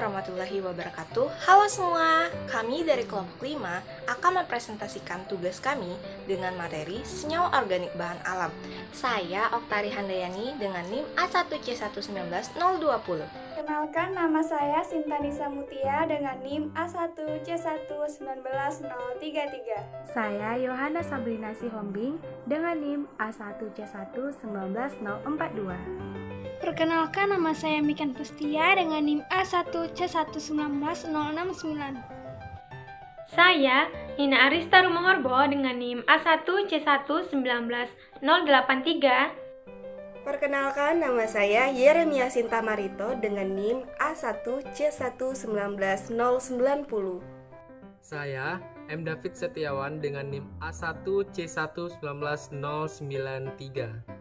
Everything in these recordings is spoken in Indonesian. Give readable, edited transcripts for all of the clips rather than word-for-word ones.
warahmatullahi wabarakatuh. Halo semua, kami dari kelompok 5 akan mempresentasikan tugas kami dengan materi senyawa organik bahan alam. Saya Oktari Handayani dengan NIM A1C119-020. Kenalkan, nama saya Sinta Nisa Mutia dengan NIM A1C119-033. Saya Yohana Sabrina Sihombing dengan NIM A1C119-042. Perkenalkan, nama saya Mikan Pustia dengan NIM A1C119-069. Saya Nina Arista Rumahorbo dengan NIM A1C119-083. Perkenalkan, nama saya Yeremia Sinta Marito dengan NIM A1C119-090. Saya M. David Setiawan dengan NIM A1C119-093.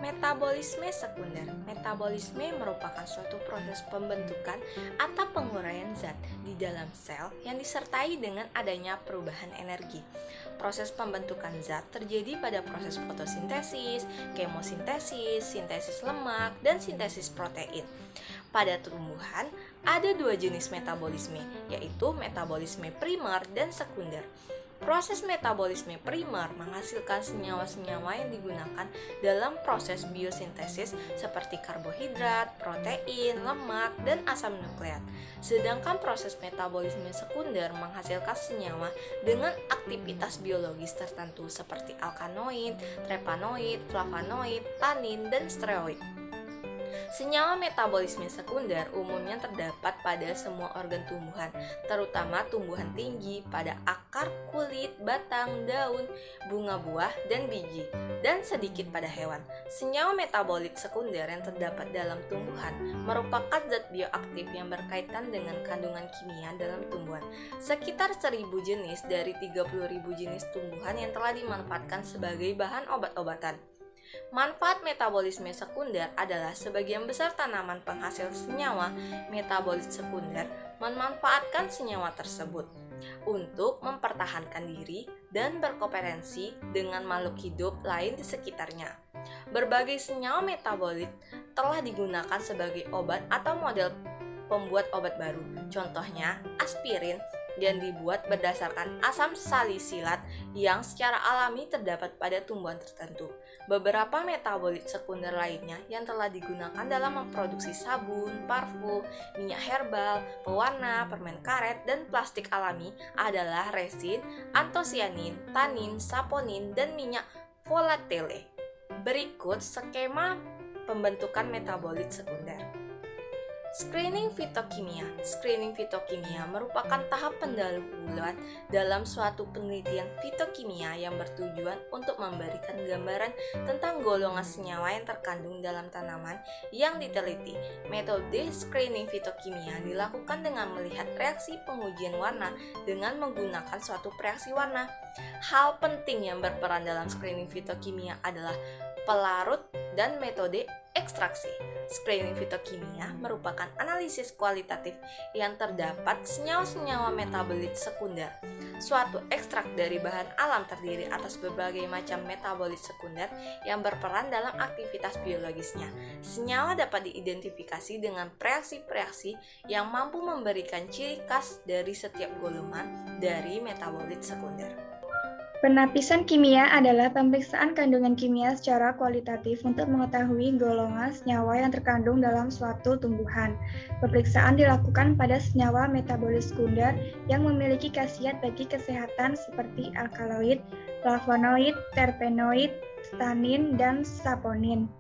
Metabolisme sekunder. Metabolisme merupakan suatu proses pembentukan atau penguraian zat di dalam sel yang disertai dengan adanya perubahan energi. Proses pembentukan zat terjadi pada proses fotosintesis, kemosintesis, sintesis lemak, dan sintesis protein. Pada tumbuhan, ada dua jenis metabolisme, yaitu metabolisme primer dan sekunder. Proses metabolisme primer menghasilkan senyawa-senyawa yang digunakan dalam proses biosintesis seperti karbohidrat, protein, lemak, dan asam nukleat. Sedangkan proses metabolisme sekunder menghasilkan senyawa dengan aktivitas biologis tertentu seperti alkanoid, trepanoid, flavonoid, tanin, dan steroid. Senyawa metabolisme sekunder umumnya terdapat pada semua organ tumbuhan, terutama tumbuhan tinggi pada akar, kulit, batang, daun, bunga buah, dan biji, dan sedikit pada hewan. Senyawa metabolit sekunder yang terdapat dalam tumbuhan merupakan zat bioaktif yang berkaitan dengan kandungan kimia dalam tumbuhan. Sekitar 1.000 jenis dari 30.000 jenis tumbuhan yang telah dimanfaatkan sebagai bahan obat-obatan. Manfaat metabolisme sekunder adalah sebagian besar tanaman penghasil senyawa metabolit sekunder memanfaatkan senyawa tersebut untuk mempertahankan diri dan berkooperasi dengan makhluk hidup lain di sekitarnya. Berbagai senyawa metabolit telah digunakan sebagai obat atau model pembuat obat baru. Contohnya, aspirin yang dibuat berdasarkan asam salisilat yang secara alami terdapat pada tumbuhan tertentu. Beberapa metabolit sekunder lainnya yang telah digunakan dalam memproduksi sabun, parfum, minyak herbal, pewarna, permen karet, dan plastik alami adalah resin, antosianin, tanin, saponin, dan minyak volatile. Berikut skema pembentukan metabolit sekunder. Screening fitokimia. Screening fitokimia merupakan tahap pendahuluan dalam suatu penelitian fitokimia yang bertujuan untuk memberikan gambaran tentang golongan senyawa yang terkandung dalam tanaman yang diteliti. Metode screening fitokimia dilakukan dengan melihat reaksi pengujian warna dengan menggunakan suatu reaksi warna. Hal penting yang berperan dalam screening fitokimia adalah pelarut dan metode ekstraksi. Screening fitokimia merupakan analisis kualitatif yang terdapat senyawa-senyawa metabolit sekunder. Suatu ekstrak dari bahan alam terdiri atas berbagai macam metabolit sekunder yang berperan dalam aktivitas biologisnya. Senyawa dapat diidentifikasi dengan reaksi-reaksi yang mampu memberikan ciri khas dari setiap golongan dari metabolit sekunder. Penapisan kimia adalah pemeriksaan kandungan kimia secara kualitatif untuk mengetahui golongan senyawa yang terkandung dalam suatu tumbuhan. Pemeriksaan dilakukan pada senyawa metabolit sekunder yang memiliki khasiat bagi kesehatan seperti alkaloid, flavonoid, terpenoid, tanin, dan saponin.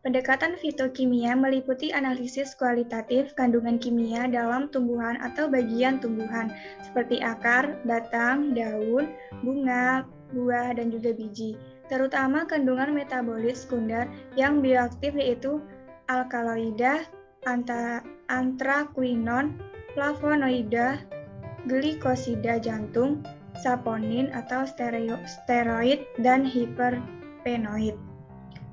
Pendekatan fitokimia meliputi analisis kualitatif kandungan kimia dalam tumbuhan atau bagian tumbuhan seperti akar, batang, daun, bunga, buah, dan juga biji. Terutama kandungan metabolit sekunder yang bioaktif yaitu alkaloida, anthraquinone, flavonoida, glikosida jantung, saponin atau steroid, dan hiperpenoid.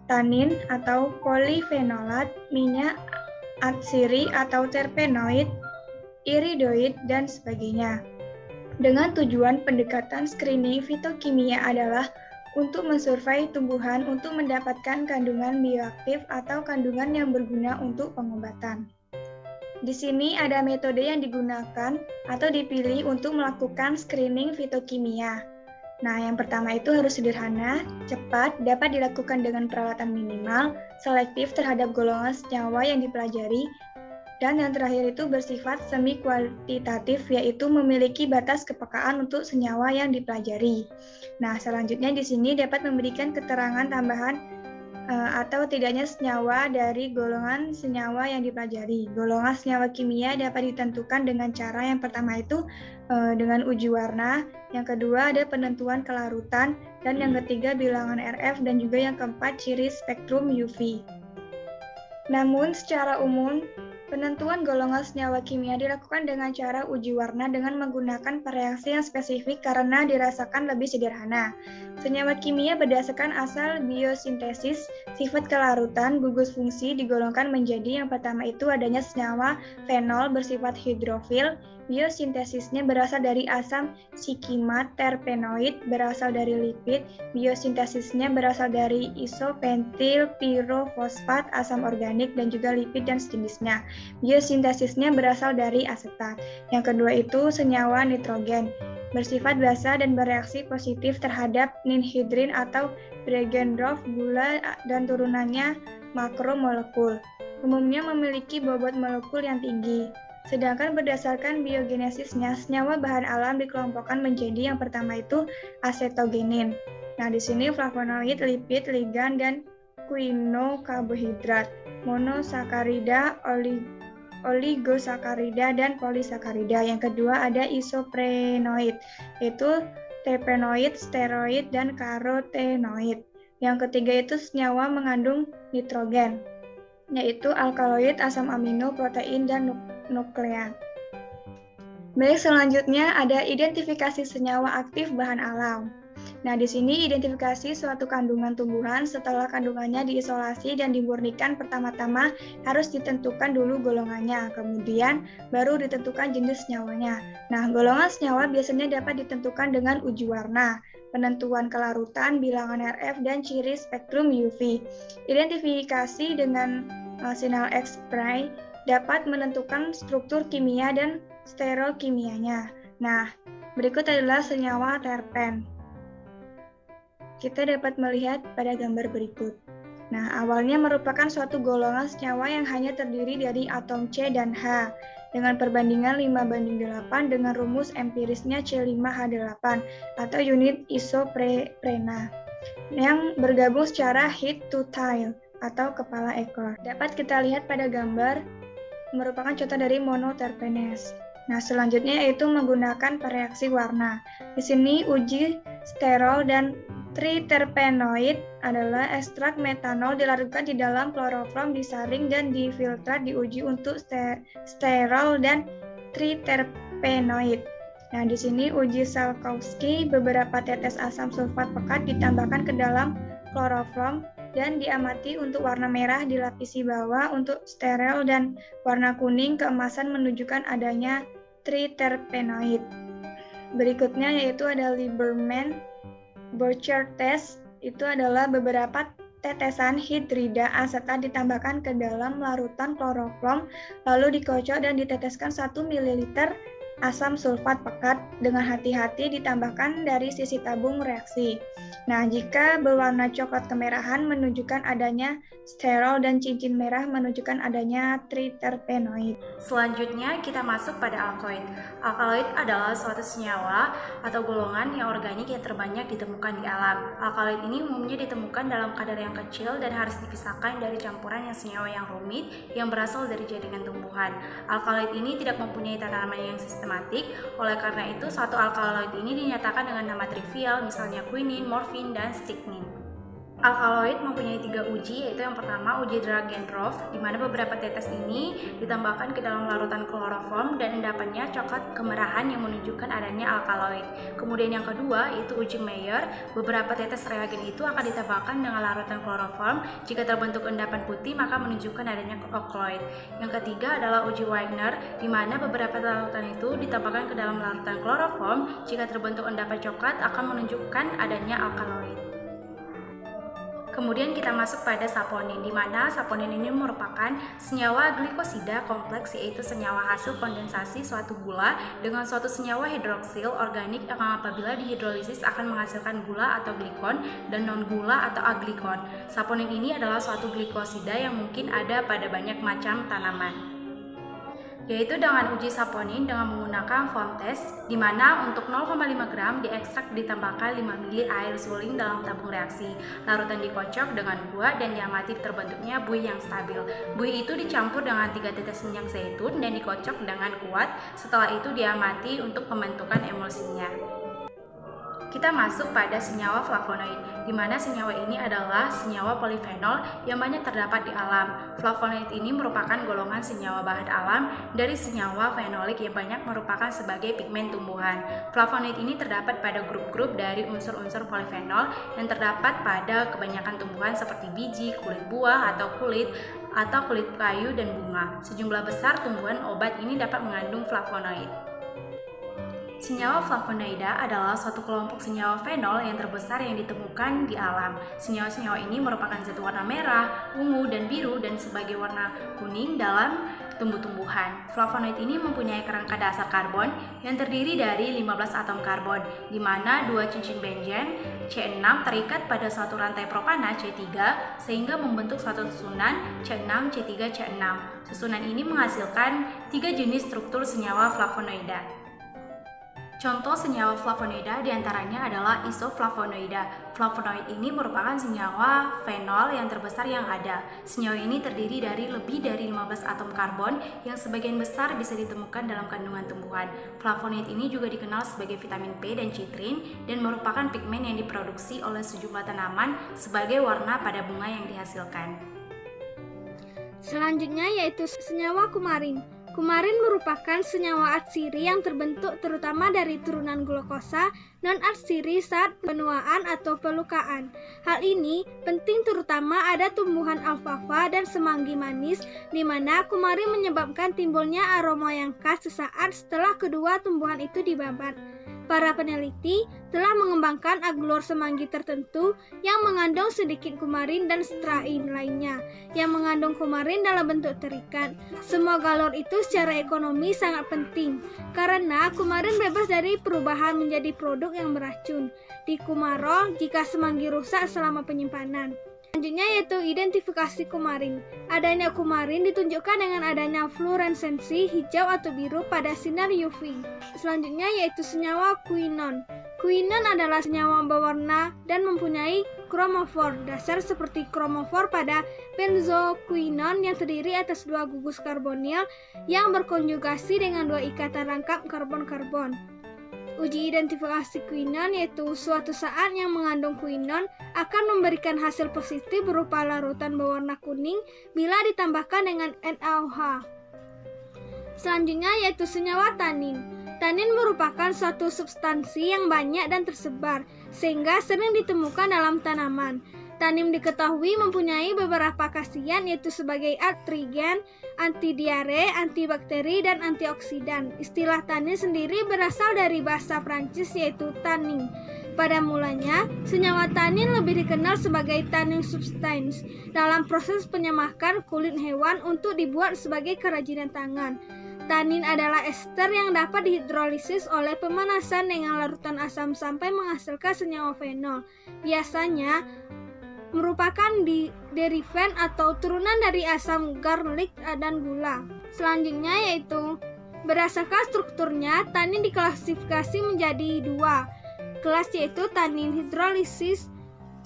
Tanin atau polifenolat, minyak atsiri atau terpenoid, iridoid, dan sebagainya. Dengan tujuan pendekatan screening fitokimia adalah untuk mensurvei tumbuhan untuk mendapatkan kandungan bioaktif atau kandungan yang berguna untuk pengobatan. Di sini ada metode yang digunakan atau dipilih untuk melakukan screening fitokimia. Nah, yang pertama itu harus sederhana, cepat, dapat dilakukan dengan peralatan minimal, selektif terhadap golongan senyawa yang dipelajari, dan yang terakhir itu bersifat semi kuantitatif, yaitu memiliki batas kepekaan untuk senyawa yang dipelajari. Nah, selanjutnya di sini dapat memberikan keterangan tambahan atau tidaknya senyawa dari golongan senyawa yang dipelajari. Golongan senyawa kimia dapat ditentukan dengan cara yang pertama itu dengan uji warna, yang kedua ada penentuan kelarutan, dan yang ketiga bilangan RF, dan juga yang keempat ciri spektrum UV. Namun secara umum, penentuan golongan senyawa kimia dilakukan dengan cara uji warna dengan menggunakan reaksi yang spesifik karena dirasakan lebih sederhana. Senyawa kimia berdasarkan asal biosintesis, sifat kelarutan, gugus fungsi digolongkan menjadi yang pertama itu adanya senyawa fenol bersifat hidrofil, biosintesisnya berasal dari asam sikimat terpenoid, berasal dari lipid, biosintesisnya berasal dari isopentil pirofosfat, asam organik, dan juga lipid dan sejenisnya. Biosintesisnya berasal dari asetat. Yang kedua itu senyawa nitrogen, bersifat basa dan bereaksi positif terhadap ninhidrin atau Bregendorf, gula dan turunannya makromolekul. Umumnya memiliki bobot molekul yang tinggi. Sedangkan berdasarkan biogenesisnya, senyawa bahan alam dikelompokkan menjadi yang pertama itu asetogenin. Nah, di sini flavonoid, lipid, ligan, dan quinokarbohidrat, monosakarida, oligosakarida, dan polisakarida. Yang kedua ada isoprenoid, yaitu terpenoid, steroid, dan karotenoid. Yang ketiga itu senyawa mengandung nitrogen, yaitu alkaloid, asam amino, protein, dan nukleat. Baik, selanjutnya ada identifikasi senyawa aktif bahan alam. Nah, di sini identifikasi suatu kandungan tumbuhan setelah kandungannya diisolasi dan dimurnikan, pertama-tama harus ditentukan dulu golongannya, kemudian baru ditentukan jenis senyawanya. Nah, golongan senyawa biasanya dapat ditentukan dengan uji warna, penentuan kelarutan, bilangan RF, dan ciri spektrum UV. Identifikasi dengan sinyal X-ray dapat menentukan struktur kimia dan sterokimianya. Nah, berikut adalah senyawa terpen. Kita dapat melihat pada gambar berikut. Nah, awalnya merupakan suatu golongan senyawa yang hanya terdiri dari atom C dan H dengan perbandingan 5:8 dengan rumus empirisnya C5H8 atau unit isoprena yang bergabung secara head to tail atau kepala ekor. Dapat kita lihat pada gambar merupakan contoh dari monoterpenes. Nah, selanjutnya yaitu menggunakan reaksi warna. Di sini uji sterol dan triterpenoid adalah ekstrak metanol dilarutkan di dalam klorofrom, disaring dan difiltrat, diuji untuk sterol dan triterpenoid. Nah, di sini uji Salkowski, beberapa tetes asam sulfat pekat ditambahkan ke dalam klorofrom dan diamati untuk warna merah dilapisi bawah untuk steril dan warna kuning keemasan menunjukkan adanya triterpenoid. Berikutnya yaitu ada Lieberman-Burchard test, itu adalah beberapa tetesan hidrida asetat ditambahkan ke dalam larutan klorofrom lalu dikocok dan diteteskan 1 ml asam sulfat pekat dengan hati-hati ditambahkan dari sisi tabung reaksi. Nah, jika berwarna coklat kemerahan menunjukkan adanya sterol dan cincin merah menunjukkan adanya triterpenoid. Selanjutnya kita masuk pada alkaloid. Alkaloid adalah suatu senyawa atau golongan yang organik yang terbanyak ditemukan di alam. Alkaloid ini umumnya ditemukan dalam kadar yang kecil dan harus dipisahkan dari campuran yang senyawa yang rumit yang berasal dari jaringan tumbuhan. Alkaloid ini tidak mempunyai tanaman yang sistematik, oleh karena itu suatu alkaloid ini dinyatakan dengan nama trivial, misalnya quinin, morfin, dan strychnine. Alkaloid mempunyai 3 uji, yaitu yang pertama uji Dragendorf, di mana beberapa tetes ini ditambahkan ke dalam larutan kloroform dan endapannya coklat kemerahan yang menunjukkan adanya alkaloid. Kemudian yang kedua yaitu uji Mayer, beberapa tetes reagen itu akan ditambahkan dengan larutan kloroform. Jika terbentuk endapan putih maka menunjukkan adanya alkaloid. Yang ketiga adalah uji Wagner, di mana beberapa larutan itu ditambahkan ke dalam larutan kloroform. Jika terbentuk endapan coklat akan menunjukkan adanya alkaloid. Kemudian kita masuk pada saponin, di mana saponin ini merupakan senyawa glikosida kompleks, yaitu senyawa hasil kondensasi suatu gula dengan suatu senyawa hidroksil organik yang apabila dihidrolisis akan menghasilkan gula atau glikon dan non-gula atau aglikon. Saponin ini adalah suatu glikosida yang mungkin ada pada banyak macam tanaman, yaitu dengan uji saponin dengan menggunakan foam test, di mana untuk 0,5 gram diekstrak ditambahkan 5 ml air suling dalam tabung reaksi. Larutan dikocok dengan buah dan diamati terbentuknya buih yang stabil. Buih itu dicampur dengan 3 tetes minyak zaitun dan dikocok dengan kuat. Setelah itu diamati untuk pembentukan emulsinya. Kita masuk pada senyawa flavonoid, di mana senyawa ini adalah senyawa polifenol yang banyak terdapat di alam. Flavonoid ini merupakan golongan senyawa bahan alam dari senyawa fenolik yang banyak merupakan sebagai pigmen tumbuhan. Flavonoid ini terdapat pada grup-grup dari unsur-unsur polifenol yang terdapat pada kebanyakan tumbuhan seperti biji, kulit buah atau kulit kayu dan bunga. Sejumlah besar tumbuhan obat ini dapat mengandung flavonoid. Senyawa flavonoida adalah suatu kelompok senyawa fenol yang terbesar yang ditemukan di alam. Senyawa-senyawa ini merupakan zat warna merah, ungu, dan biru dan sebagai warna kuning dalam tumbuh-tumbuhan. Flavonoid ini mempunyai kerangka dasar karbon yang terdiri dari 15 atom karbon, di mana 2 cincin benzen C6 terikat pada suatu rantai propana C3 sehingga membentuk suatu susunan C6, C3, C6. Susunan ini menghasilkan 3 jenis struktur senyawa flavonoida. Contoh senyawa flavonoida diantaranya adalah isoflavonoida. Flavonoid ini merupakan senyawa fenol yang terbesar yang ada. Senyawa ini terdiri dari lebih dari 15 atom karbon yang sebagian besar bisa ditemukan dalam kandungan tumbuhan. Flavonoid ini juga dikenal sebagai vitamin P dan citrin dan merupakan pigmen yang diproduksi oleh sejumlah tanaman sebagai warna pada bunga yang dihasilkan. Selanjutnya yaitu senyawa kumarin. Kumarin merupakan senyawa atsiri yang terbentuk terutama dari turunan glukosa non-atsiri saat penuaan atau pelukaan. Hal ini penting terutama ada tumbuhan alfalfa dan semanggi manis, di mana kumarin menyebabkan timbulnya aroma yang khas sesaat setelah kedua tumbuhan itu dibabat. Para peneliti telah mengembangkan aglur semanggi tertentu yang mengandung sedikit kumarin dan strain lainnya yang mengandung kumarin dalam bentuk terikat. Semua galur itu secara ekonomi sangat penting karena kumarin bebas dari perubahan menjadi produk yang beracun di kumarol jika semanggi rusak selama penyimpanan. Selanjutnya yaitu identifikasi kumarin. Adanya kumarin ditunjukkan dengan adanya fluoresensi hijau atau biru pada sinar UV. Selanjutnya yaitu senyawa kuinon. Kuinon adalah senyawa berwarna dan mempunyai kromofor dasar seperti kromofor pada benzokuinon yang terdiri atas 2 gugus karbonil yang berkonjugasi dengan 2 ikatan rangkap karbon-karbon. Uji identifikasi kuinon yaitu suatu saat yang mengandung kuinon akan memberikan hasil positif berupa larutan berwarna kuning bila ditambahkan dengan NaOH. Selanjutnya yaitu senyawa tanin. Tanin merupakan suatu substansi yang banyak dan tersebar sehingga sering ditemukan dalam tanaman. Tanin diketahui mempunyai beberapa khasiat yaitu sebagai atrigen, anti diare, antibakteri, dan antioksidan. Istilah tanin sendiri berasal dari bahasa Prancis yaitu tannin. Pada mulanya, senyawa tanin lebih dikenal sebagai tannin substance dalam proses penyemakan kulit hewan untuk dibuat sebagai kerajinan tangan. Tanin adalah ester yang dapat dihidrolisis oleh pemanasan dengan larutan asam sampai menghasilkan senyawa fenol. Biasanya merupakan derivan atau turunan dari asam garlic dan gula. Selanjutnya yaitu berdasarkan strukturnya, tanin diklasifikasi menjadi 2 kelas yaitu tanin hidrolisis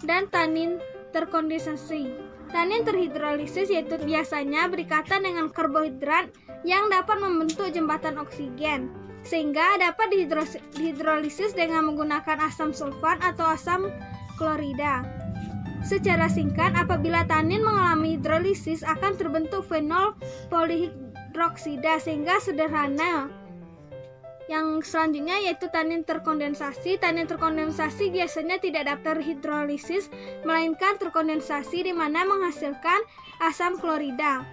dan tanin terkondensasi. Tanin terhidrolisis yaitu biasanya berikatan dengan karbohidrat yang dapat membentuk jembatan oksigen sehingga dapat dihidrolisis dengan menggunakan asam sulfat atau asam klorida. Secara singkat, apabila tanin mengalami hidrolisis akan terbentuk fenol polihidroksida sehingga sederhana. Yang selanjutnya yaitu tanin terkondensasi. Tanin terkondensasi biasanya tidak dapat terhidrolisis, melainkan terkondensasi di mana menghasilkan asam klorida.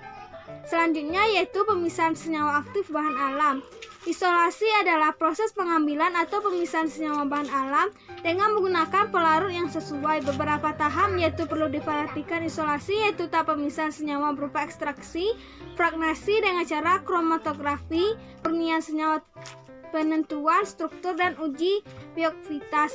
Selanjutnya yaitu pemisahan senyawa aktif bahan alam. Isolasi adalah proses pengambilan atau pemisahan senyawa bahan alam dengan menggunakan pelarut yang sesuai. Beberapa tahap yaitu perlu diperhatikan isolasi, yaitu tahap pemisahan senyawa berupa ekstraksi, fragnasi dengan cara kromatografi, pemurnian senyawa, penentuan struktur dan uji bioaktivitas.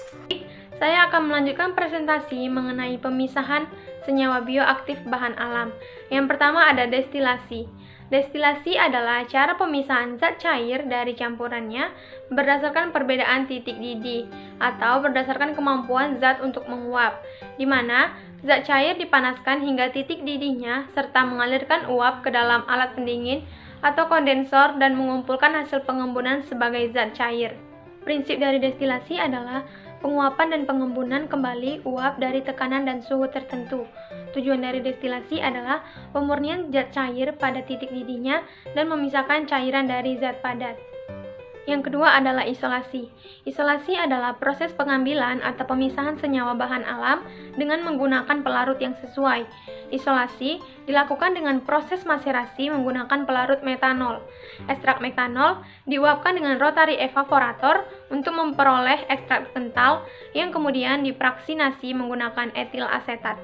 Saya akan melanjutkan presentasi mengenai pemisahan senyawa bioaktif bahan alam. Yang pertama ada destilasi. Destilasi adalah cara pemisahan zat cair dari campurannya berdasarkan perbedaan titik didih atau berdasarkan kemampuan zat untuk menguap, di mana zat cair dipanaskan hingga titik didihnya serta mengalirkan uap ke dalam alat pendingin atau kondensor dan mengumpulkan hasil pengembunan sebagai zat cair. Prinsip dari destilasi adalah penguapan dan pengembunan kembali uap dari tekanan dan suhu tertentu. Tujuan dari destilasi adalah pemurnian zat cair pada titik didihnya dan memisahkan cairan dari zat padat. Yang kedua adalah isolasi. Isolasi adalah proses pengambilan atau pemisahan senyawa bahan alam dengan menggunakan pelarut yang sesuai. Isolasi dilakukan dengan proses maserasi menggunakan pelarut metanol. Ekstrak metanol diuapkan dengan rotary evaporator untuk memperoleh ekstrak kental yang kemudian dipraksinasi menggunakan etil asetat.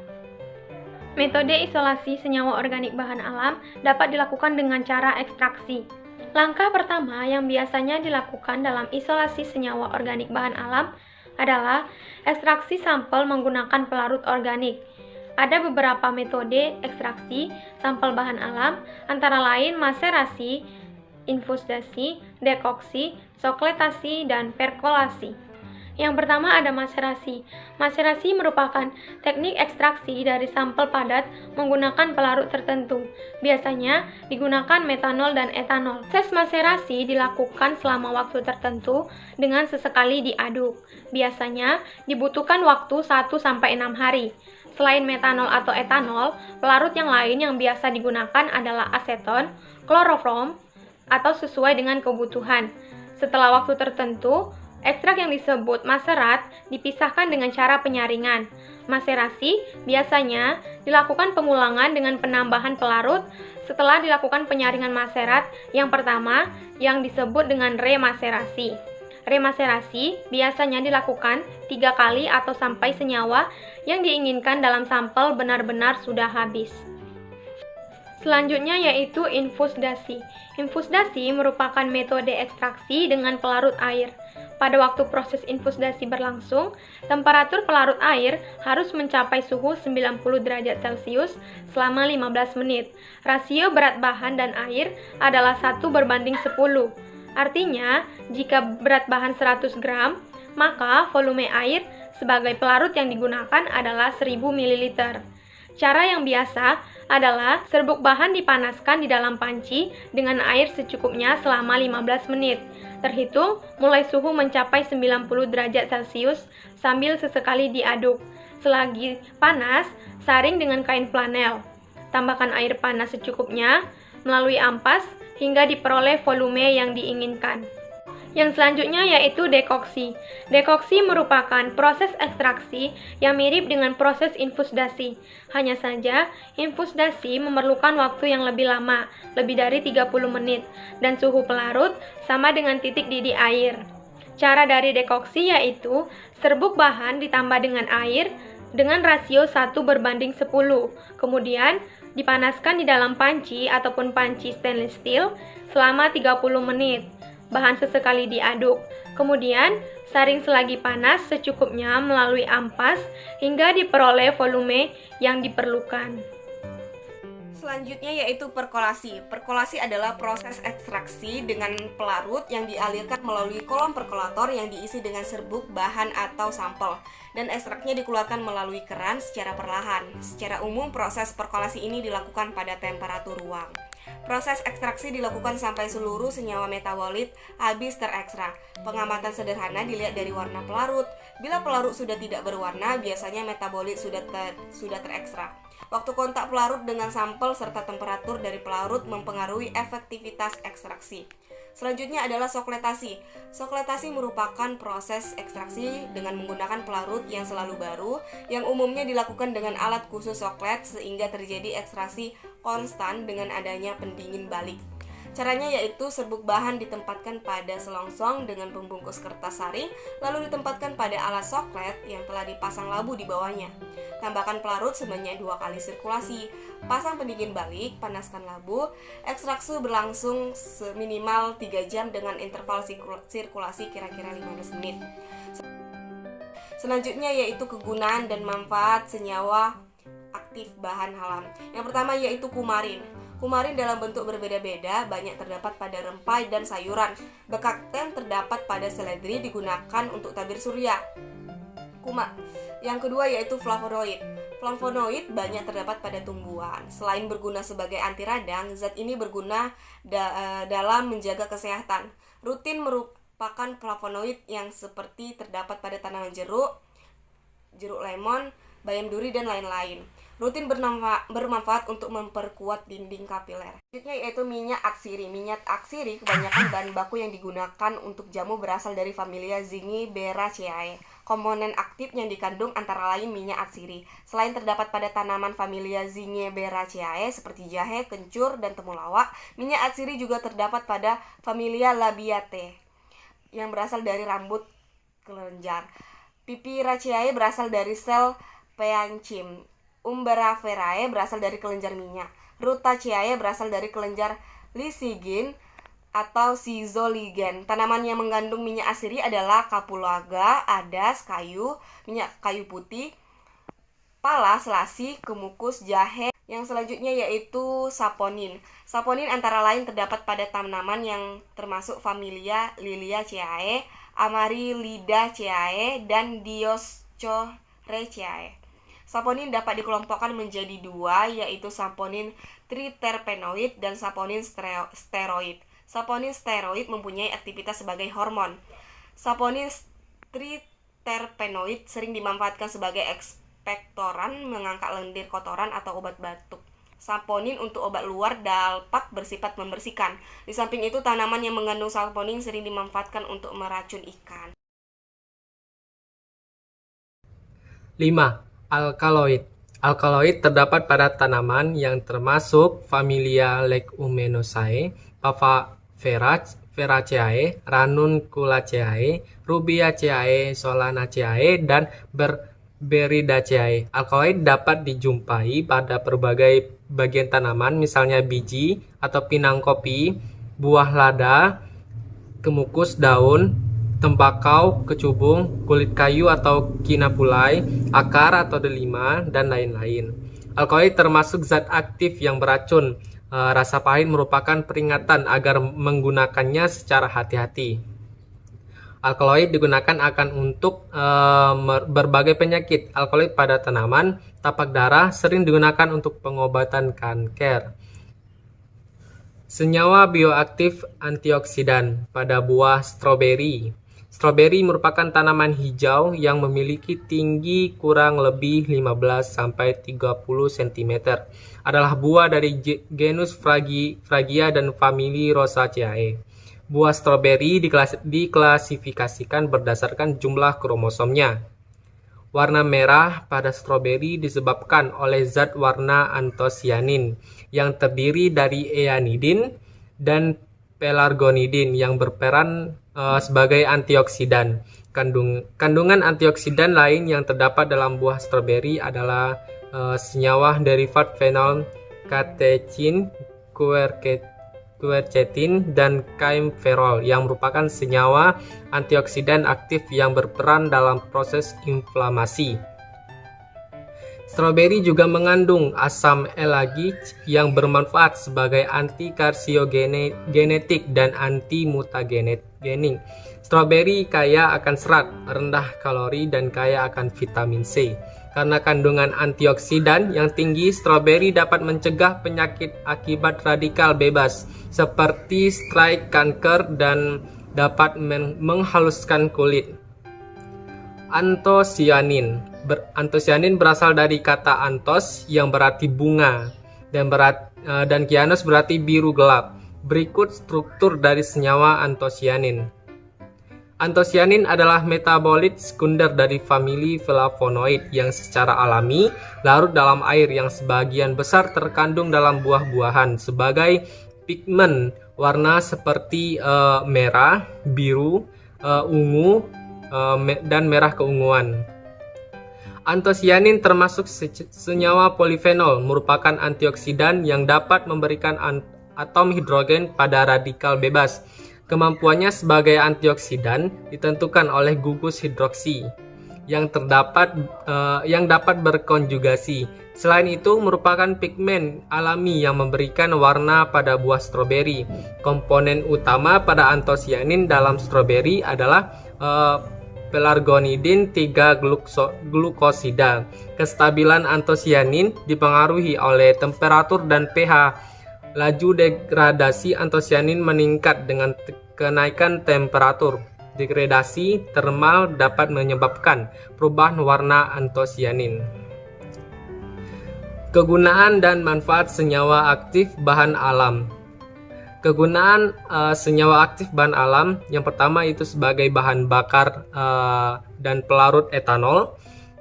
Metode isolasi senyawa organik bahan alam dapat dilakukan dengan cara ekstraksi. Langkah pertama yang biasanya dilakukan dalam isolasi senyawa organik bahan alam adalah ekstraksi sampel menggunakan pelarut organik. Ada beberapa metode ekstraksi sampel bahan alam, antara lain maserasi, infusdasi, dekoksi, sokletasi, dan perkolasi. Yang pertama ada maserasi. Maserasi merupakan teknik ekstraksi dari sampel padat menggunakan pelarut tertentu. Biasanya digunakan metanol dan etanol. Proses maserasi dilakukan selama waktu tertentu dengan sesekali diaduk. Biasanya dibutuhkan waktu 1-6 hari. Selain metanol atau etanol, pelarut yang lain yang biasa digunakan adalah aseton, klorofrom, atau sesuai dengan kebutuhan. Setelah waktu tertentu, ekstrak yang disebut maserat dipisahkan dengan cara penyaringan. Maserasi biasanya dilakukan pengulangan dengan penambahan pelarut setelah dilakukan penyaringan maserat yang pertama yang disebut dengan remaserasi. Remaserasi biasanya dilakukan 3 kali atau sampai senyawa yang diinginkan dalam sampel benar-benar sudah habis. Selanjutnya yaitu infusdasi. Infusdasi merupakan metode ekstraksi dengan pelarut air. Pada waktu proses infusdasi berlangsung, temperatur pelarut air harus mencapai suhu 90 derajat Celcius selama 15 menit. Rasio berat bahan dan air adalah 1:10. Artinya, jika berat bahan 100 gram, maka volume air sebagai pelarut yang digunakan adalah 1000 ml. Cara yang biasa adalah serbuk bahan dipanaskan di dalam panci dengan air secukupnya selama 15 menit. Terhitung mulai suhu mencapai 90 derajat Celcius sambil sesekali diaduk. Selagi panas, saring dengan kain flanel. Tambahkan air panas secukupnya melalui ampas hingga diperoleh volume yang diinginkan. Yang selanjutnya yaitu dekoksi. Dekoksi merupakan proses ekstraksi yang mirip dengan proses infusdasi. Hanya saja, infusdasi memerlukan waktu yang lebih lama, lebih dari 30 menit, dan suhu pelarut sama dengan titik didih air. Cara dari dekoksi yaitu serbuk bahan ditambah dengan air dengan rasio 1:10. Kemudian dipanaskan di dalam panci ataupun panci stainless steel selama 30 menit. Bahan sesekali diaduk, kemudian saring selagi panas secukupnya melalui ampas hingga diperoleh volume yang diperlukan. Selanjutnya yaitu perkolasi. Perkolasi adalah proses ekstraksi dengan pelarut yang dialirkan melalui kolom perkolator yang diisi dengan serbuk, bahan, atau sampel, dan ekstraknya dikeluarkan melalui keran secara perlahan. Secara umum, proses perkolasi ini dilakukan pada temperatur ruang. Proses ekstraksi dilakukan sampai seluruh senyawa metabolit habis terekstrak. Pengamatan sederhana dilihat dari warna pelarut. Bila pelarut sudah tidak berwarna, biasanya metabolit sudah terekstrak. Waktu kontak pelarut dengan sampel serta temperatur dari pelarut mempengaruhi efektivitas ekstraksi. Selanjutnya adalah sokletasi. Sokletasi merupakan proses ekstraksi dengan menggunakan pelarut yang selalu baru, yang umumnya dilakukan dengan alat khusus soklet sehingga terjadi ekstraksi konstan dengan adanya pendingin balik. Caranya yaitu serbuk bahan ditempatkan pada selongsong dengan pembungkus kertas saring, lalu ditempatkan pada alat soklet yang telah dipasang labu di bawahnya. Tambahkan pelarut sebanyak 2 kali sirkulasi. Pasang pendingin balik, panaskan labu. Ekstraksi berlangsung minimal 3 jam dengan interval sirkulasi kira-kira 15 menit. Selanjutnya yaitu kegunaan dan manfaat senyawa aktif bahan alam. Yang pertama yaitu kumarin. Kumarin dalam bentuk berbeda-beda, banyak terdapat pada rempai dan sayuran. Bekakten terdapat pada seledri, digunakan untuk tabir surya. Yang kedua yaitu flavonoid. Flavonoid banyak terdapat pada tumbuhan. Selain berguna sebagai anti radang, zat ini berguna dalam menjaga kesehatan. Rutin merupakan flavonoid yang seperti terdapat pada tanaman jeruk lemon, bayam duri, dan lain-lain. Rutin bermanfaat untuk memperkuat dinding kapiler. Selanjutnya yaitu minyak atsiri. Minyak atsiri kebanyakan bahan baku yang digunakan untuk jamu berasal dari familia Zingiberaceae. Komponen aktif yang dikandung antara lain minyak atsiri. Selain terdapat pada tanaman familia Zingiberaceae seperti jahe, kencur, dan temulawak, minyak atsiri juga terdapat pada familia Labiatae yang berasal dari rambut kelenjar. Piperaceae berasal dari sel paenchyma. Umbelliferae berasal dari kelenjar minyak. Rutaceae berasal dari kelenjar lisigin atau sizoligen. Tanaman yang mengandung minyak atsiri adalah kapulaga, adas, kayu, minyak kayu putih, pala, selasi, kemukus, jahe. Yang selanjutnya yaitu saponin. Saponin antara lain terdapat pada tanaman yang termasuk familia Liliaceae, Amaryllidaceae, dan Dioscoreaceae. Saponin dapat dikelompokkan menjadi 2, yaitu saponin triterpenoid dan saponin steroid. Saponin steroid mempunyai aktivitas sebagai hormon. Saponin triterpenoid sering dimanfaatkan sebagai ekspektoran, mengangkat lendir kotoran atau obat batuk. Saponin untuk obat luar dapat bersifat membersihkan. Di samping itu, tanaman yang mengandung saponin sering dimanfaatkan untuk meracun ikan. 5. Alkaloid. Alkaloid terdapat pada tanaman yang termasuk familia Leguminosae, Faveraceae, Ranunculaceae, Rubiaceae, Solanaceae, dan Berberidaceae. Alkaloid dapat dijumpai pada berbagai bagian tanaman, misalnya biji atau pinang kopi, buah lada, kemukus daun, tembakau, kecubung, kulit kayu atau kinapulai, akar atau delima, dan lain-lain. Alkaloid termasuk zat aktif yang beracun. Rasa pahit merupakan peringatan agar menggunakannya secara hati-hati. Alkaloid digunakan untuk berbagai penyakit. Alkaloid pada tanaman, tapak darah sering digunakan untuk pengobatan kanker. Senyawa bioaktif antioksidan pada buah stroberi. Stroberi merupakan tanaman hijau yang memiliki tinggi kurang lebih 15-30 cm. Adalah buah dari genus Fragia dan famili Rosaceae. Buah stroberi diklasifikasikan berdasarkan jumlah kromosomnya. Warna merah pada stroberi disebabkan oleh zat warna antosianin yang terdiri dari eanidin dan pelargonidin yang berperan sebagai antioksidan. Kandungan antioksidan lain yang terdapat dalam buah stroberi adalah senyawa derivat fenol, katechin, quercetin, dan kaempferol yang merupakan senyawa antioksidan aktif yang berperan dalam proses inflamasi. Stroberi juga mengandung asam elagich yang bermanfaat sebagai anti-karsiogenetik dan anti-mutagenik. Stroberi kaya akan serat, rendah kalori, dan kaya akan vitamin C. Karena kandungan antioksidan yang tinggi, stroberi dapat mencegah penyakit akibat radikal bebas seperti stroke, kanker, dan dapat menghaluskan kulit. Antosianin. Antosianin berasal dari kata anthos yang berarti bunga dan kyanos berarti biru gelap. Berikut struktur dari senyawa antosianin. Antosianin adalah metabolit sekunder dari famili flavonoid yang secara alami larut dalam air yang sebagian besar terkandung dalam buah-buahan sebagai pigmen warna seperti merah, biru, ungu, dan merah keunguan. Antosianin termasuk senyawa polifenol, merupakan antioksidan yang dapat memberikan atom hidrogen pada radikal bebas. Kemampuannya sebagai antioksidan ditentukan oleh gugus hidroksi yang dapat berkonjugasi. Selain itu, merupakan pigmen alami yang memberikan warna pada buah stroberi. Komponen utama pada antosianin dalam stroberi adalah pelargonidin 3-glukosida. Kestabilan antosianin dipengaruhi oleh temperatur dan pH. Laju degradasi antosianin meningkat dengan kenaikan temperatur. Degradasi termal dapat menyebabkan perubahan warna antosianin. Kegunaan dan manfaat senyawa aktif bahan alam. Kegunaan senyawa aktif bahan alam yang pertama itu sebagai bahan bakar dan pelarut etanol.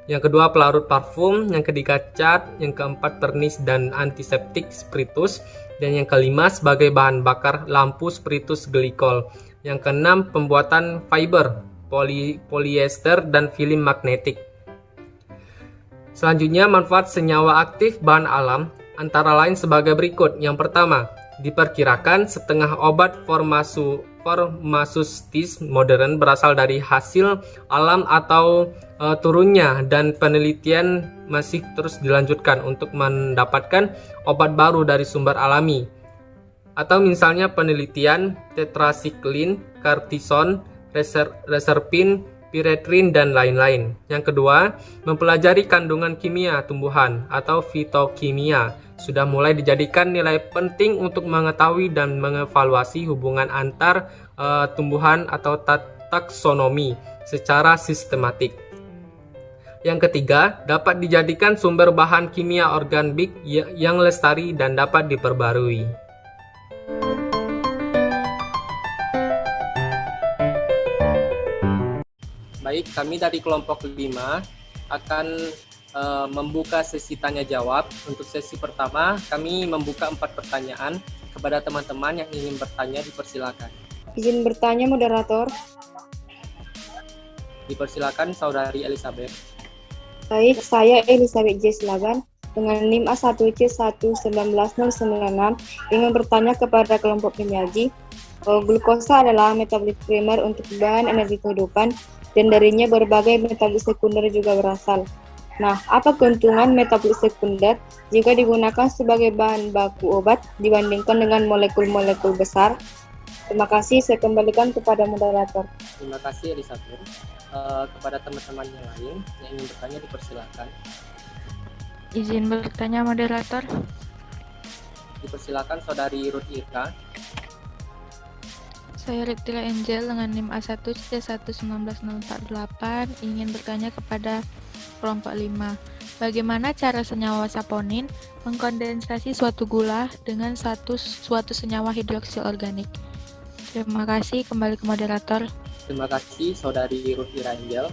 Yang kedua pelarut parfum, yang ketiga cat, yang keempat pernis dan antiseptik spiritus, dan yang kelima sebagai bahan bakar lampu spiritus glikol. Yang keenam pembuatan fiber, polyester dan film magnetik. Selanjutnya manfaat senyawa aktif bahan alam antara lain sebagai berikut. Yang pertama, diperkirakan setengah obat farmaseutis modern berasal dari hasil alam atau turunnya, dan penelitian masih terus dilanjutkan untuk mendapatkan obat baru dari sumber alami. Atau misalnya penelitian tetrasiklin, kartison, reserpin, piretrin, dan lain-lain. Yang kedua, mempelajari kandungan kimia tumbuhan atau fitokimia sudah mulai dijadikan nilai penting untuk mengetahui dan mengevaluasi hubungan antar tumbuhan atau taksonomi secara sistematik. Yang ketiga, dapat dijadikan sumber bahan kimia organik yang lestari dan dapat diperbarui. Baik, kami dari kelompok 5 akan membuka sesi tanya jawab. Untuk sesi pertama, kami membuka 4 pertanyaan kepada teman-teman yang ingin bertanya. Dipersilakan. Izin bertanya, moderator. Dipersilakan, Saudari Elizabeth. Baik, saya Elizabeth J. Silaban dengan NIM A1C1190996 ingin bertanya kepada kelompok kimiaji. Glukosa adalah metabolit primer untuk bahan energi kehidupan dan darinya berbagai metabolit sekunder juga berasal. Nah, apa keuntungan metabolit sekunder jika digunakan sebagai bahan baku obat dibandingkan dengan molekul-molekul besar? Terima kasih, saya kembalikan kepada moderator. Terima kasih Elizabeth. Kepada teman-teman yang lain yang ingin bertanya, dipersilakan. Izin bertanya, moderator. Dipersilakan Saudari Ruth Irka. Saya Reptila Angel dengan NIM A1C11948 ingin bertanya kepada kelompok 5. Bagaimana cara senyawa saponin mengkondensasi suatu gula dengan suatu senyawa hidroksil organik? Terima kasih, kembali ke moderator. Terima kasih Saudari Ruth Irangel.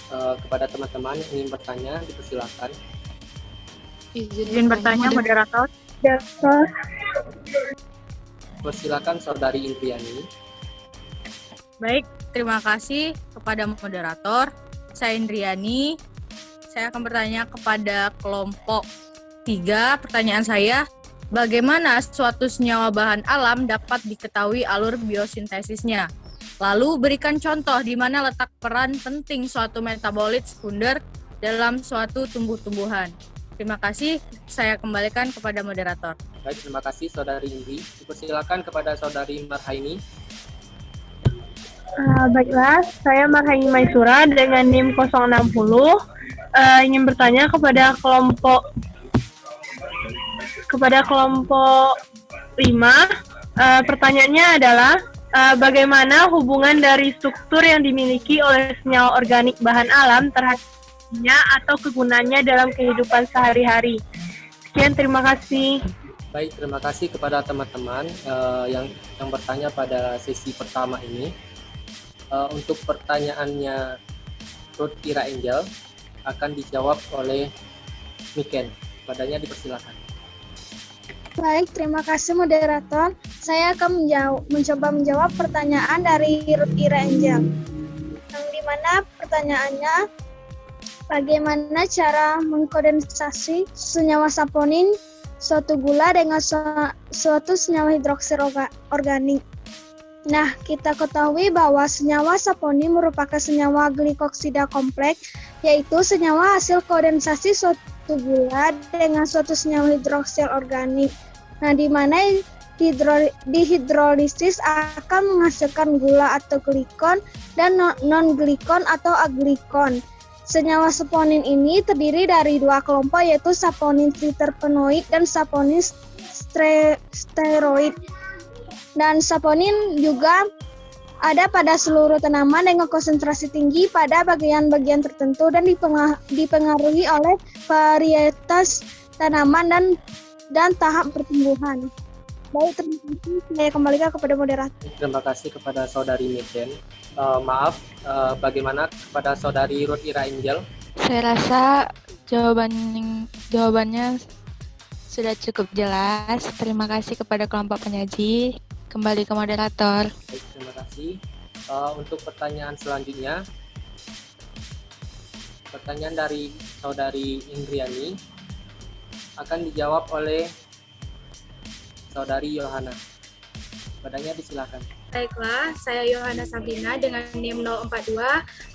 Kepada teman-teman yang ingin bertanya, dipersilakan. Izin bertanya, moderator. Persilakan Saudari Indriani. Baik, terima kasih kepada moderator. Saya Indriani. Saya akan bertanya kepada kelompok 3. Pertanyaan saya, bagaimana suatu senyawa bahan alam dapat diketahui alur biosintesisnya? Lalu berikan contoh di mana letak peran penting suatu metabolit sekunder dalam suatu tumbuh-tumbuhan. Terima kasih, saya kembalikan kepada moderator. Baik, terima kasih Saudari Indri. Dipersilakan kepada Saudari Marhaini. Baiklah, saya Marhaini Maisura dengan NIM 060 ingin bertanya kepada kelompok 5. Pertanyaannya adalah bagaimana hubungan dari struktur yang dimiliki oleh senyawa organik bahan alam terhadapnya atau kegunaannya dalam kehidupan sehari-hari. Sekian, terima kasih. Baik, terima kasih kepada teman-teman yang bertanya pada sesi pertama ini. Untuk pertanyaannya Ruth Ira Angel akan dijawab oleh Miken. Padanya dipersilakan. Baik, terima kasih moderator. Saya akan mencoba menjawab pertanyaan dari Ruth Ira Angel. Yang dimana pertanyaannya, bagaimana cara mengkondensasi senyawa saponin suatu gula dengan suatu senyawa hidroksil organik. Nah, kita ketahui bahwa senyawa saponin merupakan senyawa glikoksida kompleks, yaitu senyawa hasil kondensasi suatu gula dengan suatu senyawa hidroksil organik. Nah, di mana dihidrolisis akan menghasilkan gula atau glikon dan non-glikon atau aglikon. Senyawa saponin ini terdiri dari dua kelompok, yaitu saponin triterpenoid dan saponin steroid. Dan saponin juga ada pada seluruh tanaman dengan konsentrasi tinggi pada bagian-bagian tertentu dan dipengaruhi oleh varietas tanaman dan tahap pertumbuhan. Baik, terima kasih. Saya kembalikan kepada moderator. Terima kasih kepada saudari Miken. Bagaimana kepada saudari Ruth Ira Angel? Saya rasa jawabannya sudah cukup jelas. Terima kasih kepada kelompok penyaji. Kembali ke moderator. Baik, terima kasih. Untuk pertanyaan selanjutnya, pertanyaan dari saudari Indriani akan dijawab oleh saudari Yohana. Padanya disilakan. Baiklah, saya Yohana Sabrina dengan NIM 042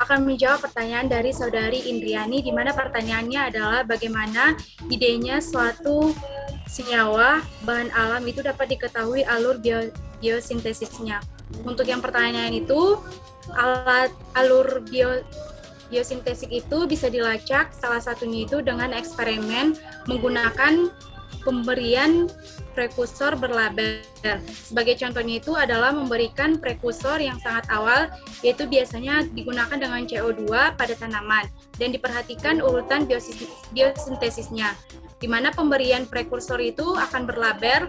akan menjawab pertanyaan dari saudari Indriani, di mana pertanyaannya adalah bagaimana idenya suatu senyawa bahan alam itu dapat diketahui alur biosintesisnya. Untuk yang pertanyaan itu, alur biosintesik itu bisa dilacak, salah satunya itu dengan eksperimen menggunakan pemberian prekursor berlabel. Sebagai contohnya itu adalah memberikan prekursor yang sangat awal, yaitu biasanya digunakan dengan CO2 pada tanaman, dan diperhatikan urutan biosintesisnya, di mana pemberian prekursor itu akan berlabel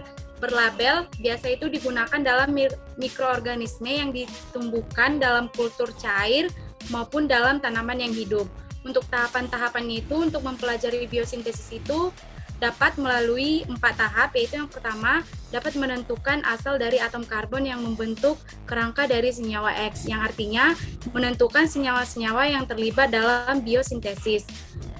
biasa itu digunakan dalam mikroorganisme yang ditumbuhkan dalam kultur cair maupun dalam tanaman yang hidup. Untuk tahapan-tahapannya itu, untuk mempelajari biosintesis itu dapat melalui 4 tahap, yaitu yang pertama dapat menentukan asal dari atom karbon yang membentuk kerangka dari senyawa X, yang artinya menentukan senyawa-senyawa yang terlibat dalam biosintesis.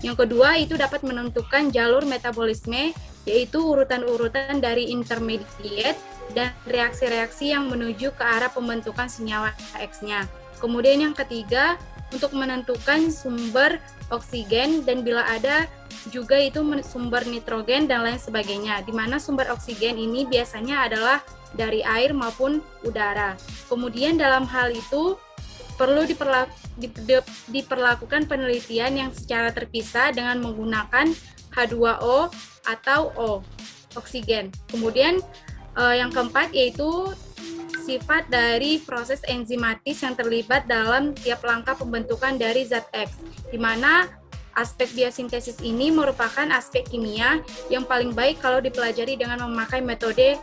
Yang kedua itu dapat menentukan jalur metabolisme, yaitu urutan-urutan dari intermediate dan reaksi-reaksi yang menuju ke arah pembentukan senyawa X-nya. Kemudian yang ketiga, untuk menentukan sumber oksigen dan bila ada juga itu sumber nitrogen dan lain sebagainya, di mana sumber oksigen ini biasanya adalah dari air maupun udara. Kemudian dalam hal itu perlu diperlakukan penelitian yang secara terpisah dengan menggunakan H2O atau O, oksigen. Kemudian yang keempat yaitu sifat dari proses enzimatis yang terlibat dalam tiap langkah pembentukan dari zat X, di mana aspek biosintesis ini merupakan aspek kimia yang paling baik kalau dipelajari dengan memakai metode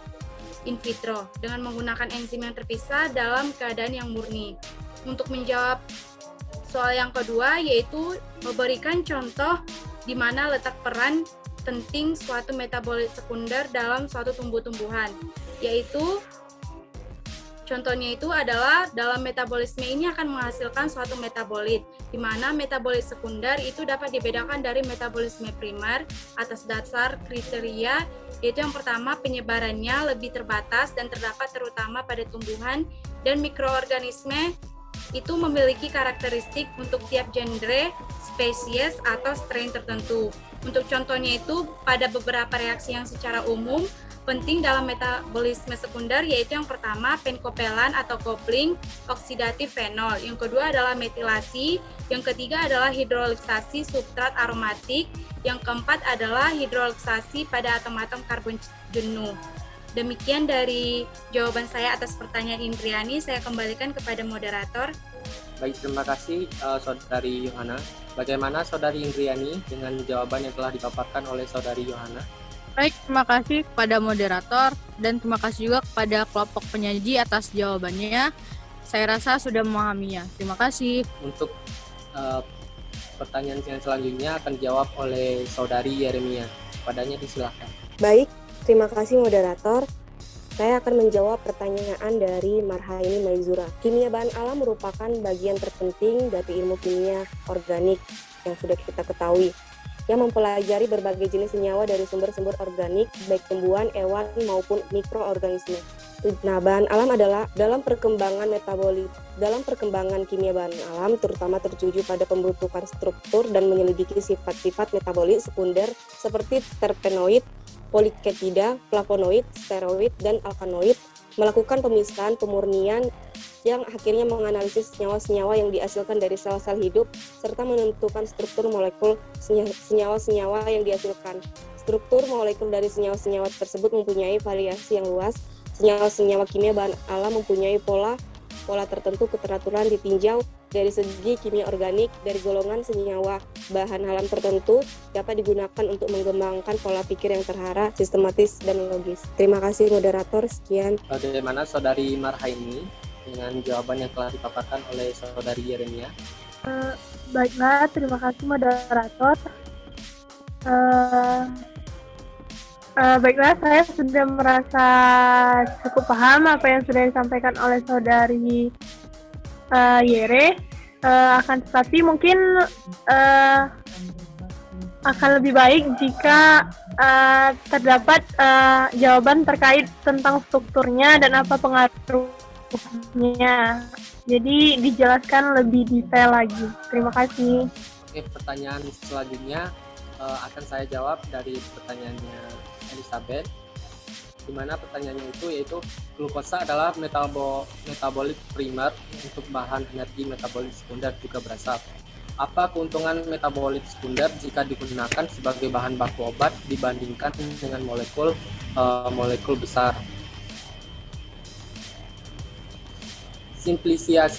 in vitro, dengan menggunakan enzim yang terpisah dalam keadaan yang murni. Untuk menjawab soal yang kedua, yaitu memberikan contoh di mana letak peran penting suatu metabolit sekunder dalam suatu tumbuh-tumbuhan, yaitu contohnya itu adalah dalam metabolisme ini akan menghasilkan suatu metabolit, di mana metabolit sekunder itu dapat dibedakan dari metabolisme primer atas dasar kriteria, yaitu yang pertama penyebarannya lebih terbatas dan terdapat terutama pada tumbuhan dan mikroorganisme itu memiliki karakteristik untuk tiap genre, spesies, atau strain tertentu. Untuk contohnya itu pada beberapa reaksi yang secara umum penting dalam metabolisme sekunder, yaitu yang pertama penkopelan atau coupling oksidatif fenol, yang kedua adalah metilasi, yang ketiga adalah hidrolisasi substrat aromatik, yang keempat adalah hidrolisasi pada atom-atom karbon jenuh. Demikian dari jawaban saya atas pertanyaan Indriani. Saya kembalikan kepada moderator. Baik, terima kasih saudari Yohana. Bagaimana saudari Indriani dengan jawaban yang telah dipaparkan oleh saudari Yohana? Baik, terima kasih kepada moderator dan terima kasih juga kepada kelompok penyaji atas jawabannya. Saya rasa sudah memahaminya. Terima kasih. Untuk pertanyaan yang selanjutnya akan dijawab oleh Saudari Yeremia. Padanya disilahkan. Baik, terima kasih moderator. Saya akan menjawab pertanyaan dari Marhaini Maizura. Kimia bahan alam merupakan bagian terpenting dari ilmu kimia organik yang sudah kita ketahui, yang mempelajari berbagai jenis senyawa dari sumber-sumber organik, baik tumbuhan, hewan, maupun mikroorganisme. Nah, bahan alam adalah dalam perkembangan kimia bahan alam, terutama tertuju pada pembentukan struktur dan menyelidiki sifat-sifat metabolit sekunder seperti terpenoid, poliketida, flavonoid, steroid, dan alkaloid, melakukan pemisahan pemurnian yang akhirnya menganalisis senyawa-senyawa yang dihasilkan dari sel-sel hidup, serta menentukan struktur molekul senyawa-senyawa yang dihasilkan. Struktur molekul dari senyawa-senyawa tersebut mempunyai variasi yang luas. Senyawa-senyawa kimia bahan alam mempunyai pola tertentu keteraturan ditinjau dari segi kimia organik dari golongan senyawa bahan alam tertentu dapat digunakan untuk mengembangkan pola pikir yang terarah, sistematis, dan logis. Terima kasih moderator, sekian. Bagaimana Saudari Marhaini dengan jawaban yang telah dipaparkan oleh Saudari Yeremia? Baiklah, terima kasih moderator. Baiklah, saya sudah merasa cukup paham apa yang sudah disampaikan oleh Saudari Yere. Akan tetapi mungkin akan lebih baik jika terdapat jawaban terkait tentang strukturnya dan apa pengaruhnya. Jadi dijelaskan lebih detail lagi. Terima kasih. Oke, pertanyaan selanjutnya akan saya jawab dari pertanyaannya Elizabeth, di mana pertanyaannya itu yaitu glukosa adalah metabolit primer untuk bahan energi metabolit sekunder juga berasap. Apa keuntungan metabolit sekunder jika digunakan sebagai bahan baku obat dibandingkan dengan molekul besar? Simplicia